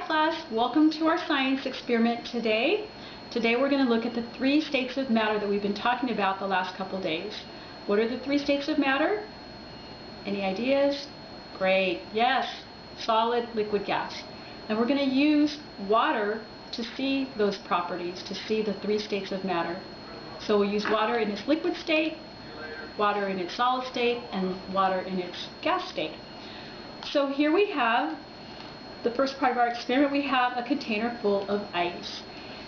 class, welcome to our science experiment today. Today we're going to look at the three states of matter that we've been talking about the last couple days. What are the three states of matter? Any ideas? Great, yes, solid, liquid, gas. And we're going to use water to see those properties, to see the three states of matter. So we'll use water in its liquid state, water in its solid state, and water in its gas state. So here we have the first part of our experiment. We have a container full of ice,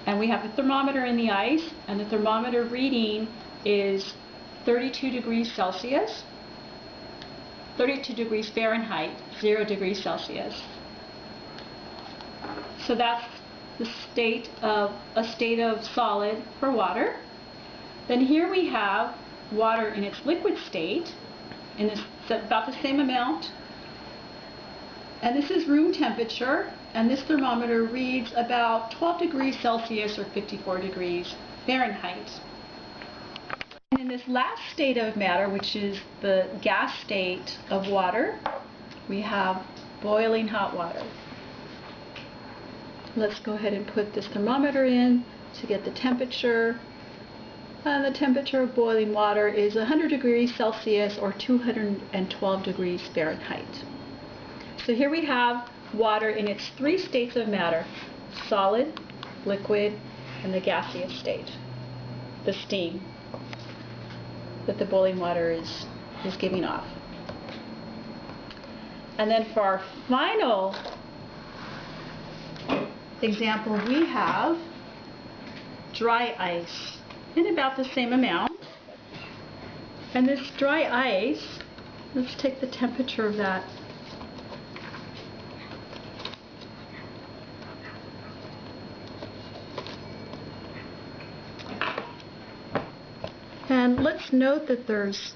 and we have the thermometer in the ice, and the thermometer reading is 32 degrees Celsius, 32 degrees Fahrenheit, 0 degrees Celsius. So that's the state of a state of solid for water. Then here we have water in its liquid state, and it's about the same amount. And this is room temperature, and this thermometer reads about 12 degrees Celsius or 54 degrees Fahrenheit. And in this last state of matter, which is the gas state of water, we have boiling hot water. Let's go ahead and put this thermometer in to get the temperature. And the temperature of boiling water is 100 degrees Celsius or 212 degrees Fahrenheit. So here we have water in its three states of matter: solid, liquid, and the gaseous state, the steam that the boiling water is giving off. And then for our final example, we have dry ice in about the same amount. And this dry ice, let's take the temperature of that. And let's note that there's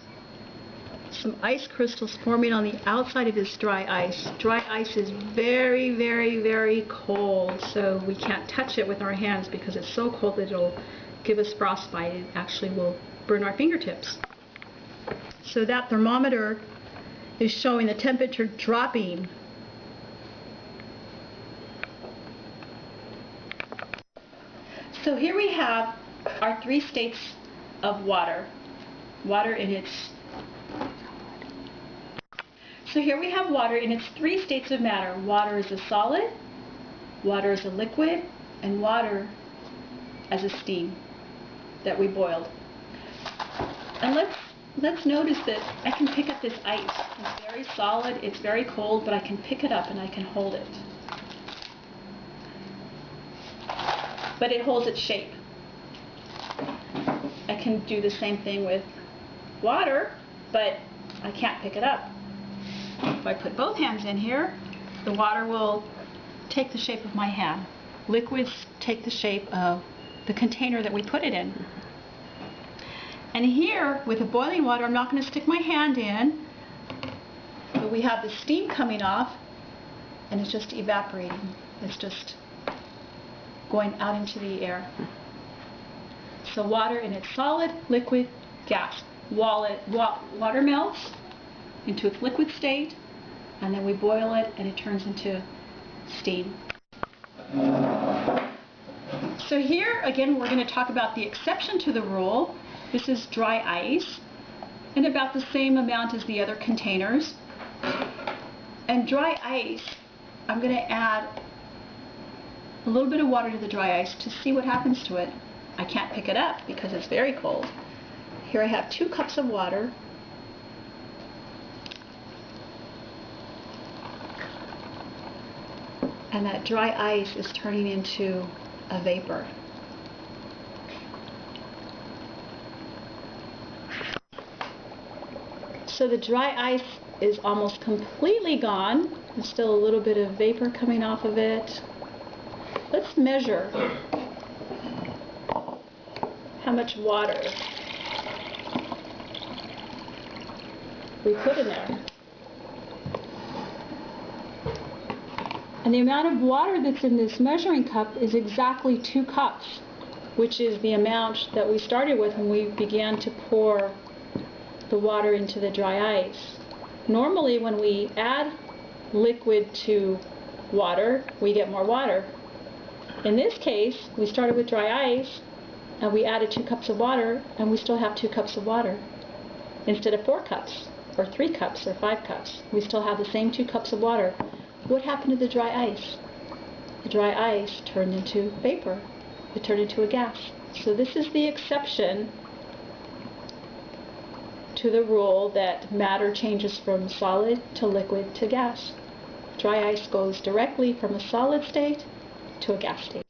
some ice crystals forming on the outside of this dry ice. Dry ice is very, very, very cold, so we can't touch it with our hands because it's so cold that it'll give us frostbite. It actually will burn our fingertips. So that thermometer is showing the temperature dropping. So here we have our three states of water. Water in its So here we have water in its three states of matter. Water is a solid, water is a liquid, and water as a steam that we boiled. And let's notice that I can pick up this ice. It's very solid, it's very cold, but I can pick it up and I can hold it. But it holds its shape. I can do the same thing with water, but I can't pick it up. If I put both hands in here, the water will take the shape of my hand. Liquids take the shape of the container that we put it in. And here, with the boiling water, I'm not going to stick my hand in, but we have the steam coming off, and it's just evaporating. It's just going out into the air. So water in its solid, liquid, gas. Water melts into its liquid state, and then we boil it and it turns into steam. So here again we're going to talk about the exception to the rule. This is dry ice, and about the same amount as the other containers. And dry ice, I'm going to add a little bit of water to the dry ice to see what happens to it. I can't pick it up because it's very cold. Here I have 2 cups of water. And that dry ice is turning into a vapor. So the dry ice is almost completely gone. There's still a little bit of vapor coming off of it. Let's measure how much water we put in there. And the amount of water that's in this measuring cup is exactly 2 cups, which is the amount that we started with when we began to pour the water into the dry ice. Normally when we add liquid to water, we get more water. In this case, we started with dry ice, and we added 2 cups of water, and we still have 2 cups of water. Instead of 4 cups, or 3 cups, or 5 cups, we still have the same 2 cups of water. What happened to the dry ice? The dry ice turned into vapor. It turned into a gas. So this is the exception to the rule that matter changes from solid to liquid to gas. Dry ice goes directly from a solid state to a gas state.